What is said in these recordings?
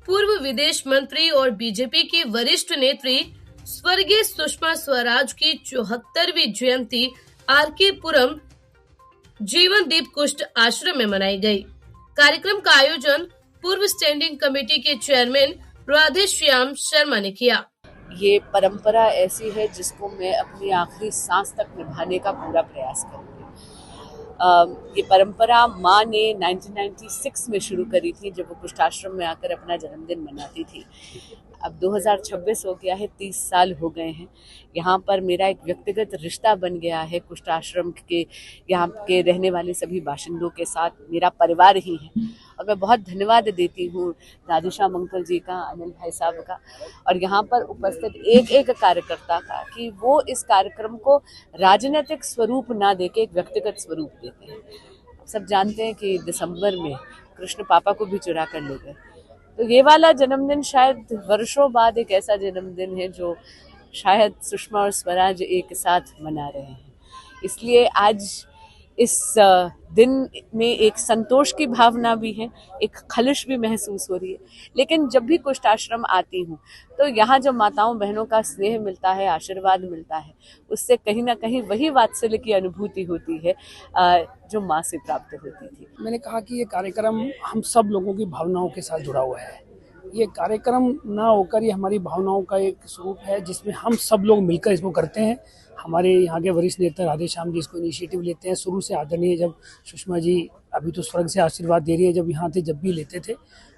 पूर्व विदेश मंत्री और बीजेपी की वरिष्ठ नेत्री स्वर्गीय सुषमा स्वराज की 74वीं जयंती आरके पुरम जीवनदीप कुष्ठ आश्रम में मनाई गई। कार्यक्रम का आयोजन पूर्व स्टैंडिंग कमेटी के चेयरमैन राधे श्याम शर्मा ने किया। ये परंपरा ऐसी है जिसको मैं अपनी आखिरी सांस तक निभाने का पूरा प्रयास करूंगी। ये परंपरा माँ ने 1996 में शुरू करी थी, जब वो कुष्ठाश्रम में आकर अपना जन्मदिन मनाती थी। अब 2026 हो गया है, 30 साल हो गए हैं। यहाँ पर मेरा एक व्यक्तिगत रिश्ता बन गया है कुष्ठाश्रम के यहाँ के रहने वाले सभी बाशिंदों के साथ, मेरा परिवार ही है। और मैं बहुत धन्यवाद देती हूँ राधेश्याम अंकल जी का, अनिल भाई साहब का और यहाँ पर उपस्थित एक एक कार्यकर्ता का, कि वो इस कार्यक्रम को राजनीतिक स्वरूप ना देके एक व्यक्तिगत स्वरूप देते हैं। सब जानते हैं कि दिसंबर में कृष्ण पापा को भी चुरा कर ले गए, तो ये वाला जन्मदिन शायद वर्षों बाद एक ऐसा जन्मदिन है जो शायद सुषमा और स्वराज एक साथ मना रहे हैं। इसलिए आज इस दिन में एक संतोष की भावना भी है, एक खलिश भी महसूस हो रही है। लेकिन जब भी कुष्ठाश्रम आती हूँ तो यहाँ जो माताओं बहनों का स्नेह मिलता है, आशीर्वाद मिलता है, उससे कहीं ना कहीं वही वात्सल्य की अनुभूति होती है जो माँ से प्राप्त होती थी। मैंने कहा कि ये कार्यक्रम हम सब लोगों की भावनाओं के साथ जुड़ा हुआ है। ये कार्यक्रम ना होकर ये हमारी भावनाओं का एक स्वरूप है जिसमें हम सब लोग मिलकर इसको करते हैं। हमारे यहाँ के वरिष्ठ नेता राधेश्याम जी इसको इनिशिएटिव लेते हैं शुरू से। आदरणीय जब सुषमा जी अभी तो स्वर्ग से आशीर्वाद दे रही है, जब यहाँ थे जब भी लेते थे,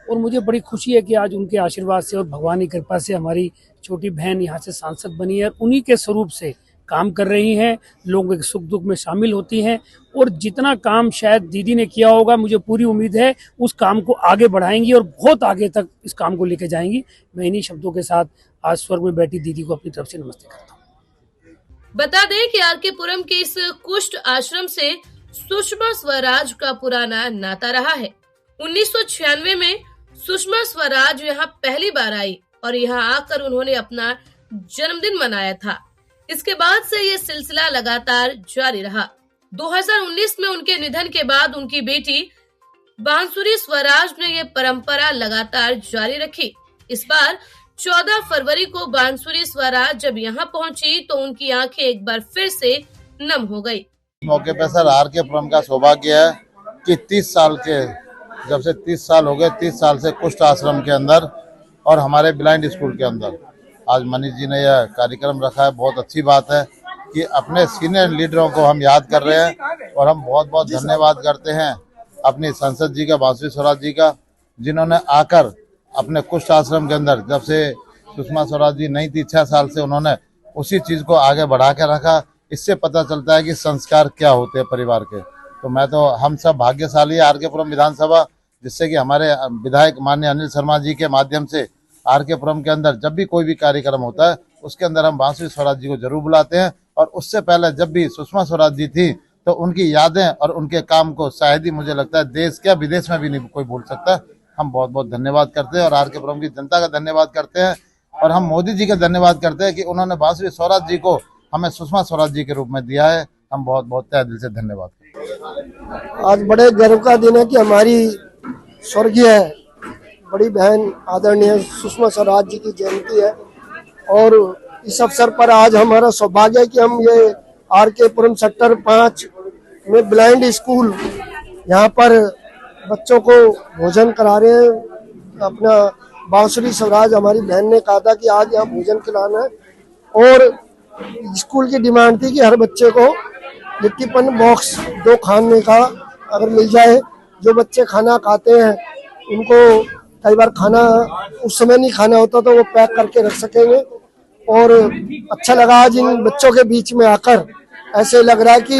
और मुझे बड़ी खुशी है कि आज उनके आशीर्वाद से और भगवान की कृपा से हमारी छोटी बहन यहाँ से सांसद बनी है। उन्हीं के स्वरूप से काम कर रही हैं, लोगों के सुख दुख में शामिल होती हैं, और जितना काम शायद दीदी ने किया होगा, मुझे पूरी उम्मीद है उस काम को आगे बढ़ाएंगी और बहुत आगे तक इस काम को लेकर जाएंगी। मैं इन्हीं शब्दों के साथ आज स्वर्ग में बैठी दीदी को अपनी तरफ से नमस्ते करता हूँ। बता दें कि आरके पुरम के इस कुष्ठ आश्रम से सुषमा स्वराज का पुराना नाता रहा है। 1996 में सुषमा स्वराज यहाँ पहली बार आई और यहाँ आकर उन्होंने अपना जन्मदिन मनाया था। इसके बाद से ये सिलसिला लगातार जारी रहा। 2019 में उनके निधन के बाद उनकी बेटी बांसुरी स्वराज ने ये परंपरा लगातार जारी रखी। इस बार 14 फरवरी को बांसुरी स्वराज जब यहाँ पहुंची तो उनकी आंखें एक बार फिर से नम हो गई। मौके पे सर आरके पुरम का सौभाग्य है कि 30 साल के जब से 30 साल हो गए, 30 साल से कुष्ठ आश्रम के अंदर और हमारे ब्लाइंड स्कूल के अंदर आज मनीष जी ने यह कार्यक्रम रखा है। बहुत अच्छी बात है कि अपने सीनियर लीडरों को हम याद कर रहे हैं और हम बहुत बहुत धन्यवाद करते हैं अपनी संसद जी का, बांसुरी स्वराज जी का, जिन्होंने आकर अपने कुष्ठ आश्रम के अंदर जब से सुषमा स्वराज जी नहीं थी 6 साल से उन्होंने उसी चीज को आगे बढ़ा के रखा। इससे पता चलता है कि संस्कार क्या होते हैं परिवार के। तो मैं तो हम सब भाग्यशाली है आरके पुरम विधानसभा, जिससे कि हमारे विधायक माननीय अनिल शर्मा जी के माध्यम से आरके पुरम के अंदर जब भी कोई भी कार्यक्रम होता है उसके अंदर हम बांसुरी स्वराज जी को जरूर बुलाते हैं। और उससे पहले जब भी सुषमा स्वराज जी थी तो उनकी यादें और उनके काम को शायद ही मुझे लगता है देश क्या विदेश में भी नहीं कोई भूल सकता। हम बहुत बहुत धन्यवाद करते हैं और आरके पुरम की जनता का धन्यवाद करते हैं और हम मोदी जी का धन्यवाद करते हैं कि उन्होंने बांसुरी स्वराज जी को हमें सुषमा स्वराज जी के रूप में दिया है। हम बहुत बहुत तहे दिल से धन्यवाद। आज बड़े गर्व का दिन है कि हमारी स्वर्गीय बड़ी बहन आदरणीय सुषमा स्वराज जी की जयंती है और इस अवसर पर आज हमारा सौभाग्य है कि हम ये आरके पुरम सेक्टर 5 में ब्लाइंड स्कूल यहाँ पर बच्चों को भोजन करा रहे हैं। अपना बांसुरी स्वराज हमारी बहन ने कहा था कि आज यहाँ भोजन खिलाना है और स्कूल की डिमांड थी कि हर बच्चे को लिट्टीपन बॉक्स 2 खाने का अगर मिल जाए। जो बच्चे खाना खाते हैं उनको कई बार खाना उस समय नहीं खाना होता तो वो पैक करके रख सकेंगे। और अच्छा लगा आज इन बच्चों के बीच में आकर, ऐसे लग रहा है कि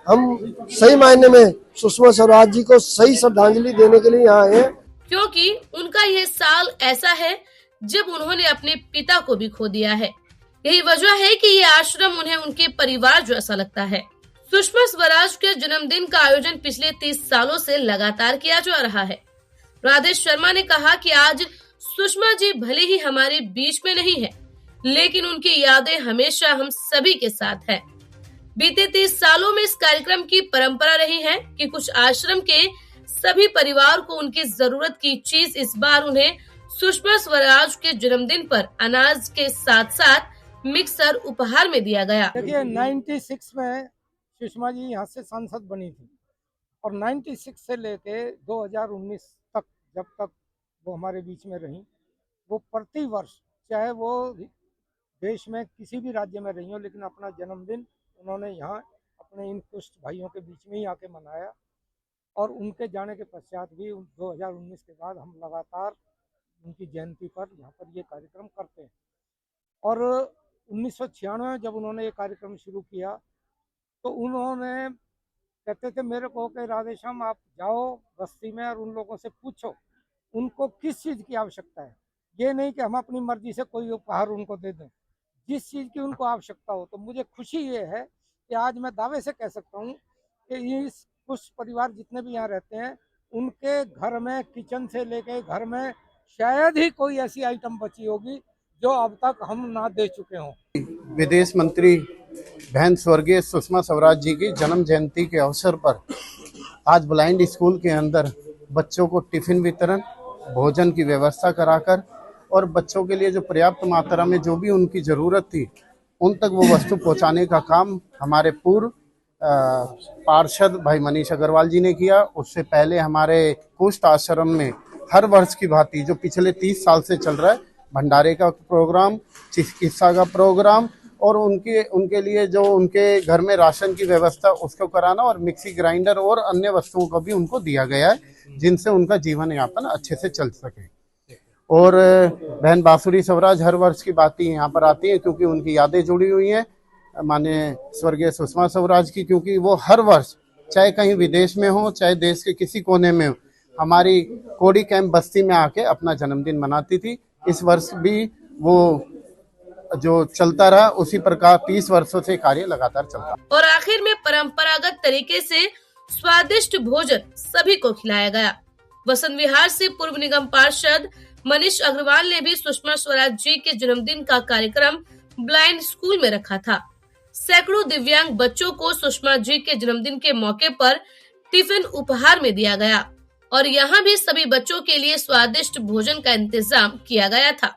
हम सही मायने में सुषमा स्वराज जी को सही श्रद्धांजलि देने के लिए यहाँ आए हैं, क्योंकि उनका यह साल ऐसा है जब उन्होंने अपने पिता को भी खो दिया है। यही वजह है कि ये आश्रम उन्हें उनके परिवार जैसा लगता है। सुषमा स्वराज के जन्मदिन का आयोजन पिछले 30 सालों से लगातार किया जा रहा है। राधे शर्मा ने कहा कि आज सुषमा जी भले ही हमारे बीच में नहीं है, लेकिन उनकी यादें हमेशा हम सभी के साथ है। बीते 30 सालों में इस कार्यक्रम की परंपरा रही है कि कुछ आश्रम के सभी परिवार को उनकी जरूरत की चीज इस बार उन्हें सुषमा स्वराज के जन्मदिन पर अनाज के साथ साथ मिक्सर उपहार में दिया गया। देखिए 96 में सुषमा जी यहाँ से सांसद बनी थी और 96 से लेके 2019 तक, जब तक वो हमारे बीच में रही, वो प्रति वर्ष, चाहे वो देश में किसी भी राज्य में रही हो, लेकिन अपना जन्मदिन उन्होंने यहाँ अपने इन कुष्ठ भाइयों के बीच में ही आके मनाया। और उनके जाने के पश्चात भी 2019 के बाद हम लगातार उनकी जयंती पर यहाँ पर ये कार्यक्रम करते हैं। और 1996 में जब उन्होंने ये कार्यक्रम शुरू किया तो उन्होंने कहते थे मेरे को कि राधेश्याम आप जाओ बस्ती में और उन लोगों से पूछो उनको किस चीज़ की आवश्यकता है। ये नहीं कि हम अपनी मर्जी से कोई उपहार उनको दे दें, जिस चीज़ की उनको आवश्यकता हो। तो मुझे खुशी ये है कि आज मैं दावे से कह सकता हूँ कि इस कुछ परिवार जितने भी यहाँ रहते हैं उनके घर में किचन से लेके घर में शायद ही कोई ऐसी आइटम बची होगी जो अब तक हम ना दे चुके हों। विदेश मंत्री बहन स्वर्गीय सुषमा स्वराज जी की जन्म जयंती के अवसर पर आज ब्लाइंड स्कूल के अंदर बच्चों को टिफिन वितरण, भोजन की व्यवस्था कराकर और बच्चों के लिए जो पर्याप्त मात्रा में जो भी उनकी ज़रूरत थी उन तक वो वस्तु पहुंचाने का काम हमारे पूर्व पार्षद भाई मनीष अग्रवाल जी ने किया। उससे पहले हमारे कुष्ठ आश्रम में हर वर्ष की भांति जो पिछले 30 साल से चल रहा है भंडारे का प्रोग्राम, चिकित्सा का प्रोग्राम और उनके लिए जो उनके घर में राशन की व्यवस्था उसको कराना और मिक्सी ग्राइंडर और अन्य वस्तुओं को भी उनको दिया गया है जिनसे उनका जीवन यापन अच्छे से चल सके। और बहन बांसुरी स्वराज हर वर्ष की बात यहाँ पर आती है क्योंकि उनकी यादें जुड़ी हुई हैं माननीय स्वर्गीय सुषमा स्वराज की, क्योंकि वो हर वर्ष चाहे कहीं विदेश में हो चाहे देश के किसी कोने में हो हमारी कोडी कैंप बस्ती में आके अपना जन्मदिन मनाती थी। इस वर्ष भी वो जो चलता रहा उसी प्रकार 30 वर्षों से कार्य लगातार चलता। और आखिर में परंपरागत तरीके से स्वादिष्ट भोजन सभी को खिलाया गया। वसंत विहार से पूर्व निगम पार्षद मनीष अग्रवाल ने भी सुषमा स्वराज जी के जन्मदिन का कार्यक्रम ब्लाइंड स्कूल में रखा था। सैकड़ों दिव्यांग बच्चों को सुषमा जी के जन्मदिन के मौके पर टिफिन उपहार में दिया गया और यहाँ भी सभी बच्चों के लिए स्वादिष्ट भोजन का इंतजाम किया गया था।